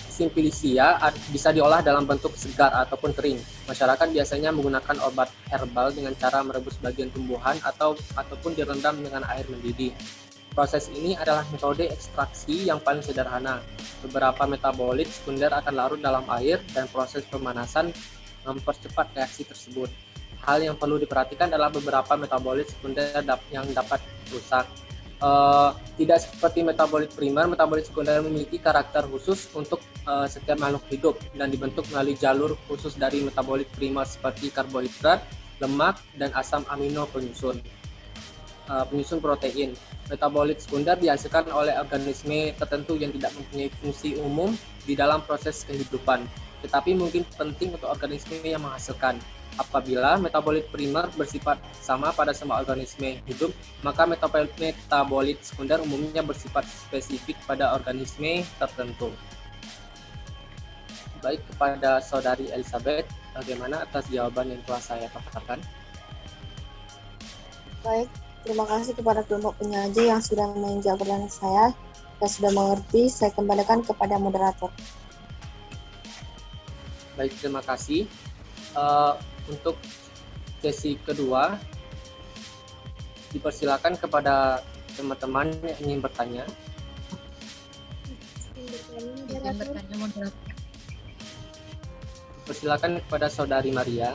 bisa diolah dalam bentuk segar ataupun kering. Masyarakat biasanya menggunakan obat herbal dengan cara merebus bagian tumbuhan ataupun direndam dengan air mendidih. Proses ini adalah metode ekstraksi yang paling sederhana. Beberapa metabolit sekunder akan larut dalam air dan proses pemanasan mempercepat reaksi tersebut. Hal yang perlu diperhatikan adalah beberapa metabolit sekunder yang dapat rusak. Tidak seperti metabolit primer, metabolit sekunder memiliki karakter khusus untuk setiap makhluk hidup dan dibentuk melalui jalur khusus dari metabolit primer seperti karbohidrat, lemak, dan asam amino penyusun protein. Metabolit sekunder dihasilkan oleh organisme tertentu yang tidak mempunyai fungsi umum di dalam proses kehidupan, tetapi mungkin penting untuk organisme yang menghasilkan. Apabila metabolit primer bersifat sama pada semua organisme hidup, maka metabolit sekunder umumnya bersifat spesifik pada organisme tertentu. Baik, kepada Saudari Elizabeth, bagaimana atas jawaban yang telah saya paparkan? Baik, terima kasih kepada kelompok penyaji yang sudah menjawab pertanyaan saya. Saya sudah mengerti, saya kembalikan kepada moderator. Baik, terima kasih. Untuk sesi kedua, dipersilakan kepada teman-teman yang ingin bertanya. Dipersilakan kepada Saudari Maria.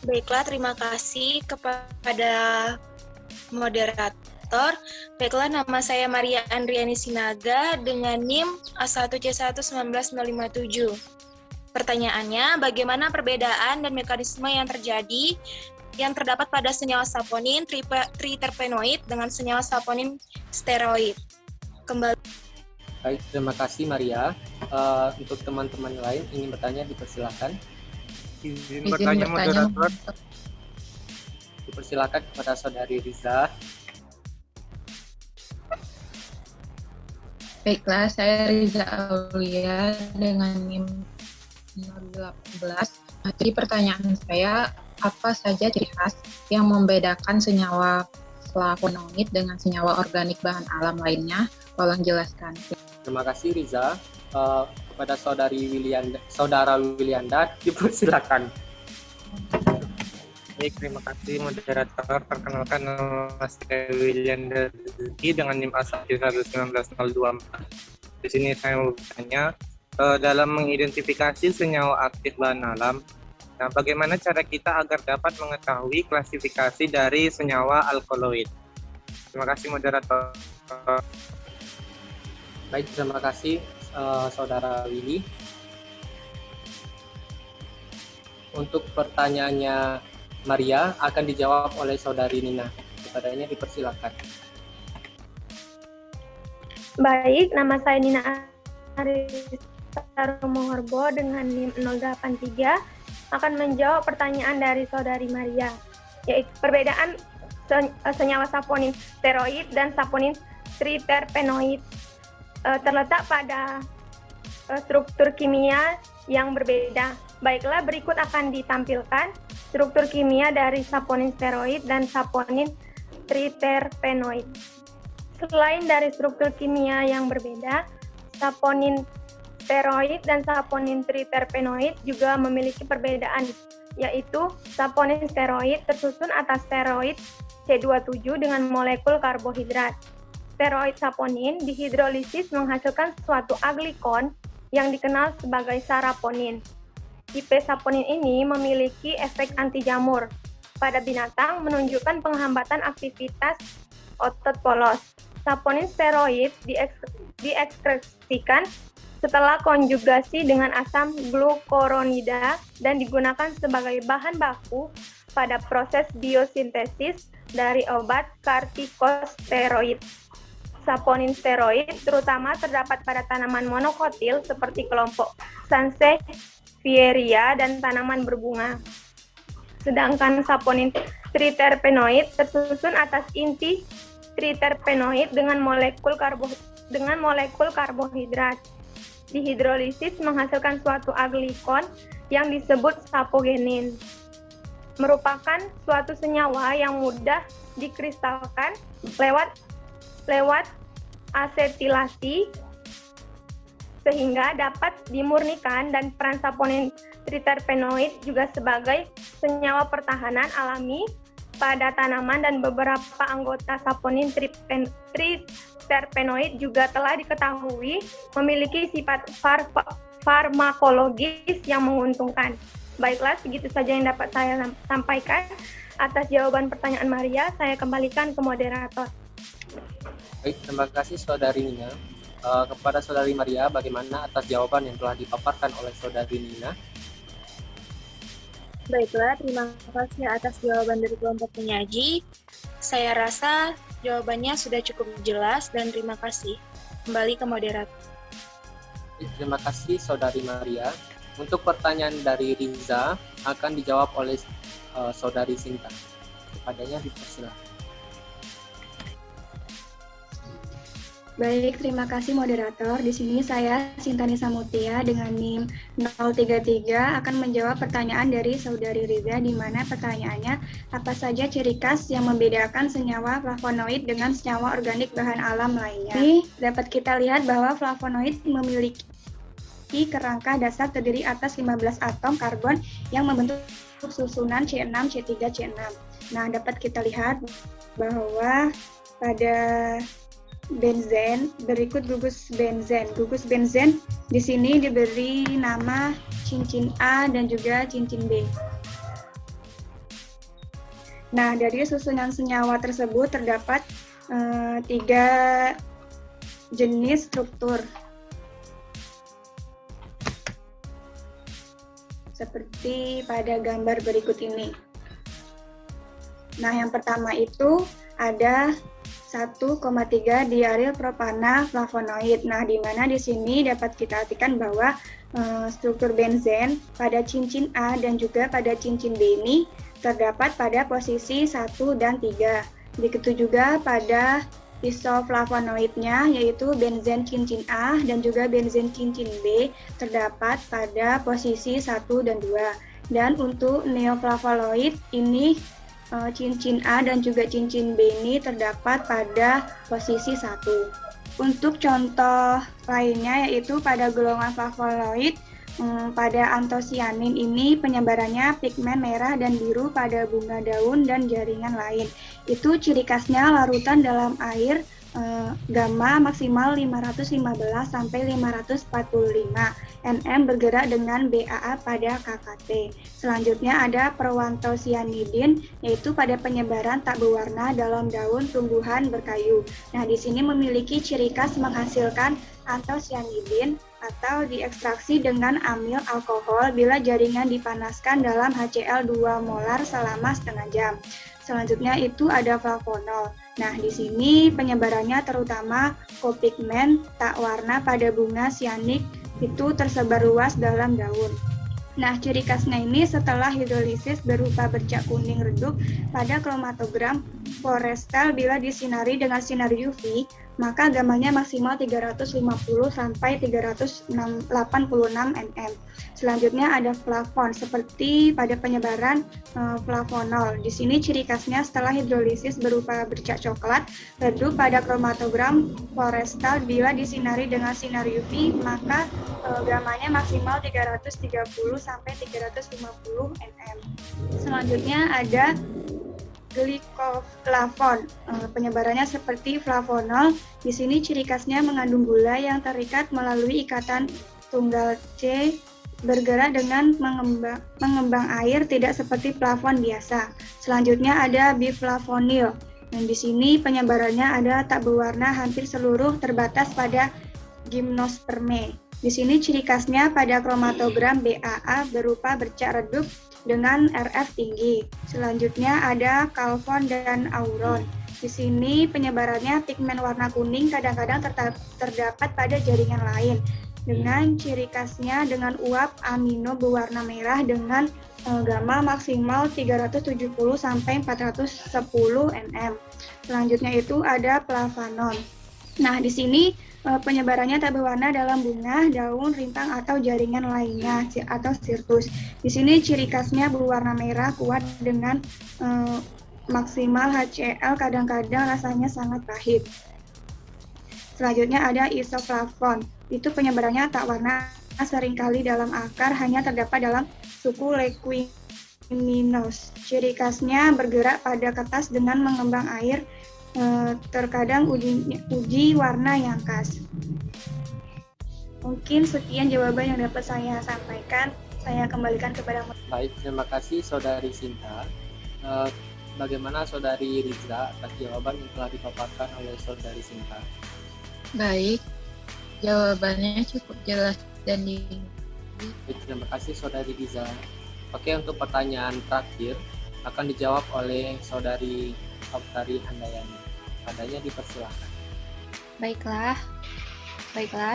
Baiklah, terima kasih kepada moderator. Baiklah, nama saya Maria Andriani Sinaga dengan NIM A1C11957. Pertanyaannya, bagaimana perbedaan dan mekanisme yang terdapat pada senyawa saponin triterpenoid dengan senyawa saponin steroid? Kembali. Baik, terima kasih Maria. Untuk teman-teman lain ingin bertanya, dipersilakan. Izin bertanya moderator. Dipersilakan kepada Saudari Riza. Baiklah, saya Riza Aulia dengan NIM 018. Jadi pertanyaan saya, apa saja ciri khas yang membedakan senyawa flavonoid dengan senyawa organik bahan alam lainnya? Tolong jelaskan. Terima kasih Riza. Kepada Saudara Wilianda, dipersilakan. Baik, terima kasih moderator. Perkenalkan nama saya William Dezki dengan NIM A1 119.024. Di sini saya mau bertanya, dalam mengidentifikasi senyawa aktif bahan alam, nah bagaimana cara kita agar dapat mengetahui klasifikasi dari senyawa alkaloid? Terima kasih moderator. Baik, terima kasih Saudara Willy. Untuk pertanyaannya Maria akan dijawab oleh Saudari Nina. Kepadanya dipersilakan. Baik, nama saya Nina Arista Rumoharbo dengan NIM 083 akan menjawab pertanyaan dari Saudari Maria, yaitu perbedaan senyawa saponin steroid dan saponin triterpenoid terletak pada struktur kimia yang berbeda. Baiklah, berikut akan ditampilkan struktur kimia dari saponin steroid dan saponin triterpenoid. Selain dari struktur kimia yang berbeda, saponin steroid dan saponin triterpenoid juga memiliki perbedaan, yaitu saponin steroid tersusun atas steroid C27 dengan molekul karbohidrat. Steroid saponin dihidrolisis menghasilkan suatu aglikon yang dikenal sebagai saraponin. Tipe saponin ini memiliki efek anti jamur pada binatang, menunjukkan penghambatan aktivitas otot polos. Saponin steroid diekskresikan setelah konjugasi dengan asam glukuronida dan digunakan sebagai bahan baku pada proses biosintesis dari obat kortikosteroid. Saponin steroid terutama terdapat pada tanaman monokotil seperti kelompok Sansevieria dan tanaman berbunga. Sedangkan saponin triterpenoid tersusun atas inti triterpenoid dengan molekul karbohidrat. Dihidrolisis menghasilkan suatu aglikon yang disebut sapogenin. Merupakan suatu senyawa yang mudah dikristalkan lewat asetilasi sehingga dapat dimurnikan, dan peran saponin triterpenoid juga sebagai senyawa pertahanan alami pada tanaman, dan beberapa anggota saponin triterpenoid juga telah diketahui memiliki sifat farmakologis yang menguntungkan. Baiklah, segitu saja yang dapat saya sampaikan. Atas jawaban pertanyaan Maria, saya kembalikan ke moderator. Baik, terima kasih Saudari Nina. Kepada Saudari Maria, bagaimana atas jawaban yang telah dipaparkan oleh Saudari Nina? Baiklah, terima kasih atas jawaban dari kelompok penyaji. Saya rasa jawabannya sudah cukup jelas dan terima kasih. Kembali ke moderator. Terima kasih Saudari Maria. Untuk pertanyaan dari Riza akan dijawab oleh Saudari Sinta. Kepadanya dipersilakan. Baik, terima kasih moderator. Di sini saya Sintani Samutia dengan NIM 033 akan menjawab pertanyaan dari Saudari Riza, di mana pertanyaannya apa saja ciri khas yang membedakan senyawa flavonoid dengan senyawa organik bahan alam lainnya. Ini dapat kita lihat bahwa flavonoid memiliki kerangka dasar terdiri atas 15 atom karbon yang membentuk susunan C6, C3, C6. Nah, dapat kita lihat bahwa pada benzen, berikut gugus benzen. Gugus benzen di sini diberi nama cincin A dan juga cincin B. Nah, dari susunan senyawa tersebut terdapat 3 jenis struktur. Seperti pada gambar berikut ini. Nah, yang pertama itu ada 1,3 diaryl propana flavonoid. Nah, di mana di sini dapat kita artikan bahwa struktur benzen pada cincin A dan juga pada cincin B ini terdapat pada posisi 1 dan 3. Begitu juga pada isoflavonoidnya, yaitu benzen cincin A dan juga benzen cincin B terdapat pada posisi 1 dan 2. Dan untuk neoflavonoid ini cincin A dan juga cincin B ini terdapat pada posisi 1. Untuk contoh lainnya yaitu pada golongan flavonoid Pada antosianin ini penyebarannya pigmen merah dan biru pada bunga daun dan jaringan lain. Itu ciri khasnya larutan dalam air gamma maksimal 515 sampai 545 nm bergerak dengan BAA pada KKT. Selanjutnya ada perwantosianidin, yaitu pada penyebaran tak berwarna dalam daun tumbuhan berkayu. Nah, di sini memiliki ciri khas menghasilkan antosianidin atau diekstraksi dengan amil alkohol bila jaringan dipanaskan dalam HCl 2 molar selama setengah jam. Selanjutnya itu ada flavonol. Nah, di sini penyebarannya terutama kopigmen tak warna pada bunga sianik itu tersebar luas dalam daun. Nah, ciri khasnya ini setelah hidrolisis berupa bercak kuning redup pada kromatogram forestal bila disinari dengan sinar UV, maka gammanya maksimal 350 sampai 386 nm. Selanjutnya ada flavon, seperti pada penyebaran flavonol. Di sini ciri khasnya setelah hidrolisis berupa bercak coklat redup pada kromatogram forestal bila disinari dengan sinar UV, maka gammanya maksimal 330 sampai 350 nm. Selanjutnya ada glikoflavon, penyebarannya seperti flavonol. Di sini ciri khasnya mengandung gula yang terikat melalui ikatan tunggal C, bergerak dengan mengembang air, tidak seperti flavon biasa. Selanjutnya ada biflavonil. Dan di sini penyebarannya ada tak berwarna hampir seluruh, terbatas pada gimnosperme. Di sini ciri khasnya pada kromatogram BAA berupa bercak redup dengan RF tinggi. Selanjutnya ada kalvon dan auron. Di sini penyebarannya pigmen warna kuning kadang-kadang terdapat pada jaringan lain. Dengan ciri khasnya dengan uap amino berwarna merah dengan gamma maksimal 370 sampai 410 nm. Selanjutnya itu ada flavanon. Nah, di sini penyebarannya tak berwarna dalam bunga, daun, rintang atau jaringan lainnya atau sirtus. Di sini ciri khasnya berwarna merah kuat dengan maksimal HCl, kadang-kadang rasanya sangat pahit. Selanjutnya ada isoflavon. Itu penyebarannya tak warna, seringkali dalam akar, hanya terdapat dalam suku Leguminous. Ciri khasnya bergerak pada kertas dengan mengembang air, terkadang uji warna yang khas. Mungkin sekian jawaban yang dapat saya sampaikan. Saya kembalikan kepada. Baik, terima kasih Saudari Sinta. Bagaimana Saudari Riza atas jawaban yang telah dipaparkan oleh Saudari Sinta? Baik, jawabannya cukup jelas dan Terima kasih Saudari Riza. Oke, untuk pertanyaan terakhir akan dijawab oleh Saudari Oktari Handayani. Adanya dipersilahkan. Baiklah,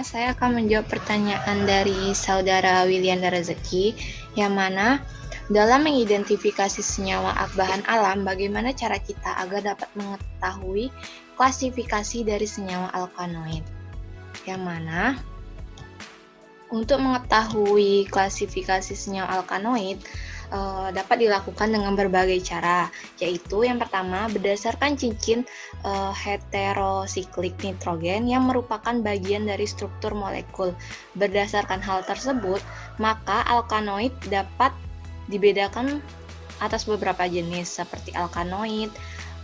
saya akan menjawab pertanyaan dari Saudara Wilianda Rezeki, yang mana dalam mengidentifikasi senyawa bahan alam, bagaimana cara kita agar dapat mengetahui klasifikasi dari senyawa alkanoid. Yang mana untuk mengetahui klasifikasi senyawa alkanoid dapat dilakukan dengan berbagai cara, yaitu yang pertama berdasarkan cincin heterosiklik nitrogen yang merupakan bagian dari struktur molekul. Berdasarkan hal tersebut, maka alkanoid dapat dibedakan atas beberapa jenis seperti alkanoid,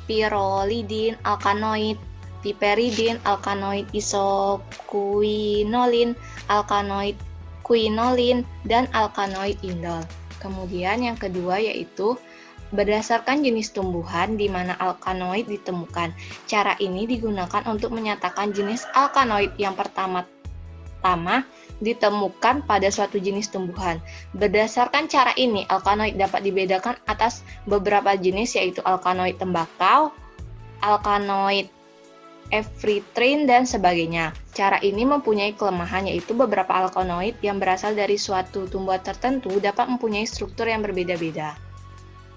pirolidin, alkanoid, piperidin, alkanoid isoquinolin, alkanoid quinolin, dan alkanoid indol. Kemudian yang kedua yaitu berdasarkan jenis tumbuhan di mana alkanoid ditemukan. Cara ini digunakan untuk menyatakan jenis alkanoid yang pertama-tama ditemukan pada suatu jenis tumbuhan. Berdasarkan cara ini, alkanoid dapat dibedakan atas beberapa jenis yaitu alkanoid tembakau, alkanoid efritrin, dan sebagainya. Cara ini mempunyai kelemahan yaitu beberapa alkanoid yang berasal dari suatu tumbuhan tertentu dapat mempunyai struktur yang berbeda-beda.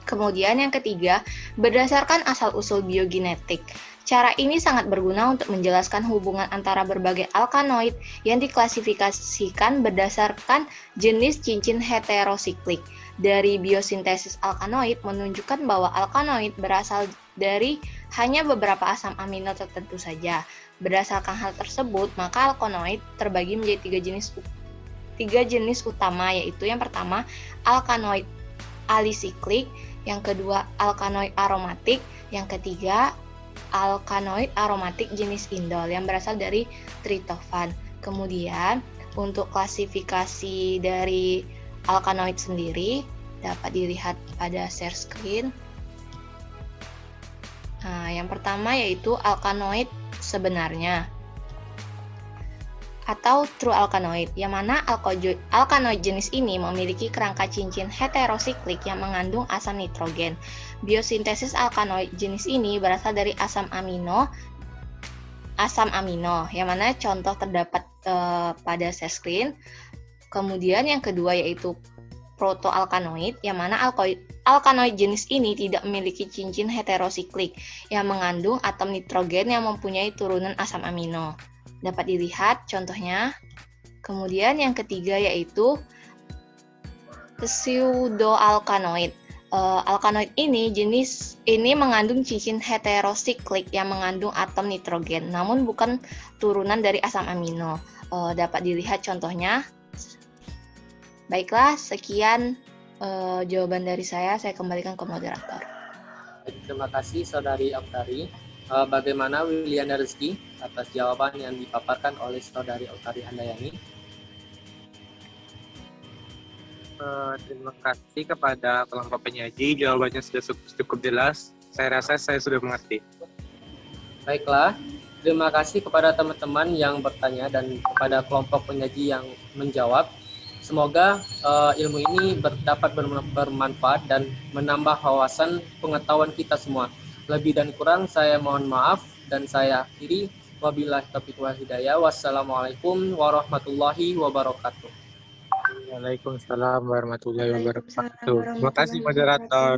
Kemudian yang ketiga, berdasarkan asal-usul biogenetik. Cara ini sangat berguna untuk menjelaskan hubungan antara berbagai alkanoid yang diklasifikasikan berdasarkan jenis cincin heterosiklik. Dari biosintesis alkanoid menunjukkan bahwa alkanoid berasal dari hanya beberapa asam amino tertentu saja. Berdasarkan hal tersebut, maka alkanoid terbagi menjadi 3 jenis tiga jenis utama, yaitu yang pertama alkanoid alisiklik, yang kedua alkanoid aromatik, yang ketiga alkanoid aromatik jenis indol yang berasal dari tritofan. Kemudian untuk klasifikasi dari alkanoid sendiri dapat dilihat pada share screen. Nah, yang pertama yaitu alkanoid sebenarnya atau true alkanoid, yang mana alkanoid jenis ini memiliki kerangka cincin heterosiklik yang mengandung asam nitrogen. Biosintesis alkanoid jenis ini berasal dari asam amino, yang mana contoh terdapat pada share screen. Kemudian yang kedua yaitu protoalkanoid, yang mana alkanoid jenis ini tidak memiliki cincin heterosiklik yang mengandung atom nitrogen yang mempunyai turunan asam amino. Dapat dilihat contohnya. Kemudian yang ketiga yaitu pseudoalkanoid. Alkanoid ini jenis ini mengandung cincin heterosiklik yang mengandung atom nitrogen, namun bukan turunan dari asam amino. Dapat dilihat contohnya. Baiklah, sekian jawaban dari saya kembalikan ke moderator. Terima kasih Saudari Oktari. Bagaimana Wiliana Rizky atas jawaban yang dipaparkan oleh Saudari Oktari Handayani? Terima kasih kepada kelompok penyaji, jawabannya sudah cukup jelas. Saya rasa saya sudah mengerti. Baiklah, terima kasih kepada teman-teman yang bertanya dan kepada kelompok penyaji yang menjawab. Semoga ilmu ini dapat bermanfaat dan menambah wawasan pengetahuan kita semua. Lebih dan kurang saya mohon maaf dan saya akhiri. Wabillahi taufiq wal hidayah. Wassalamualaikum warahmatullahi wabarakatuh. Waalaikumsalam warahmatullahi wabarakatuh. Terima kasih moderator.